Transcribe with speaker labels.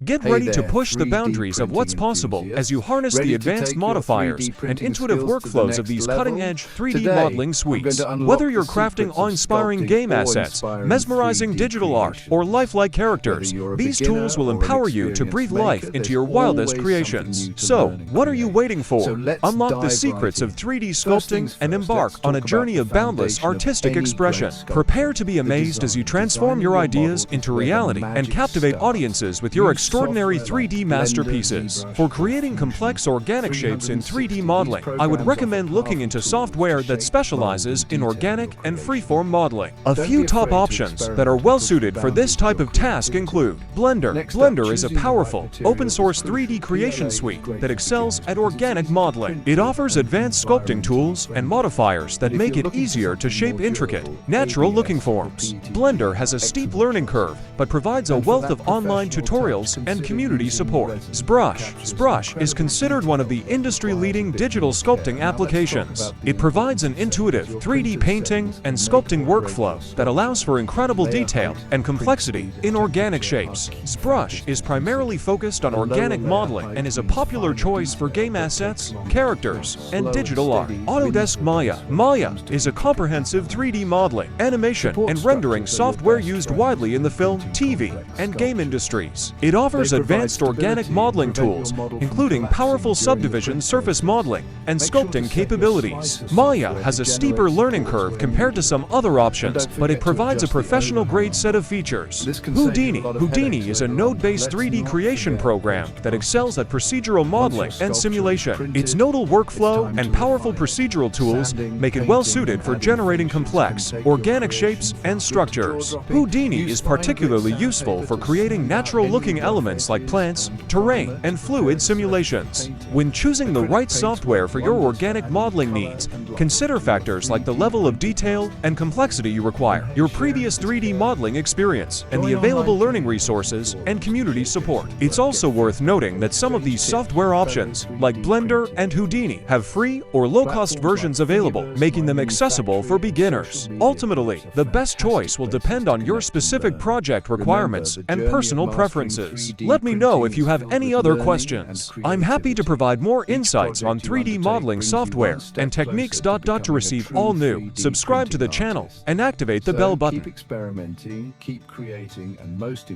Speaker 1: Get ready to push the boundaries of what's possible as you harness the advanced modifiers and intuitive workflows of these cutting-edge 3D modeling suites. Whether you're crafting awe-inspiring game assets, mesmerizing digital art, or lifelike characters, these tools will empower you to breathe life into your wildest creations. So, what are you waiting for? Unlock the secrets of 3D sculpting and embark on a journey of boundless artistic expression. Prepare to be amazed as you transform your ideas into reality and captivate audiences with your extraordinary 3D masterpieces. For creating complex organic shapes in 3D modeling, I would recommend looking into software that specializes in organic and freeform modeling. A few top options that are well suited for this type of task include Blender. Blender is a powerful, open-source 3D creation suite that excels at organic modeling. It offers advanced sculpting tools and modifiers that make it easier to shape intricate, natural-looking forms. Blender has a steep learning curve, but provides a wealth of online tutorials and community support. ZBrush. ZBrush is considered one of the industry-leading digital sculpting applications. It provides an intuitive 3D painting and sculpting workflow that allows for incredible detail and complexity in organic shapes. ZBrush is primarily focused on organic modeling and is a popular choice for game assets, characters, and digital art. Autodesk Maya. Maya is a comprehensive 3D modeling, animation, and rendering software used widely in the film, TV, and game industries. It offers advanced organic modeling tools, including powerful subdivision surface modeling and sculpting capabilities. Maya has a steeper learning curve compared to some other options, but it provides a professional-grade set of features. Houdini. Houdini is a node-based 3D creation program that excels at procedural modeling and simulation. Its nodal workflow and powerful procedural tools make it well-suited for generating complex, organic shapes and structures. Houdini is particularly useful for creating natural-looking elements like plants, terrain, and fluid simulations. When choosing the right software for your organic modeling needs, consider factors like the level of detail and complexity you require, your previous 3D modeling experience, and the available learning resources and community support. It's also worth noting that some of these software options, like Blender and Houdini, have free or low-cost versions available, making them accessible for beginners. Ultimately, the best choice will depend on your specific project requirements and personal preferences. Let me know if you have any other questions. I'm happy to provide more insights on 3D modeling software and techniques. To receive all new, subscribe to the channel and activate the bell button.
Speaker 2: Keep experimenting, keep creating, and most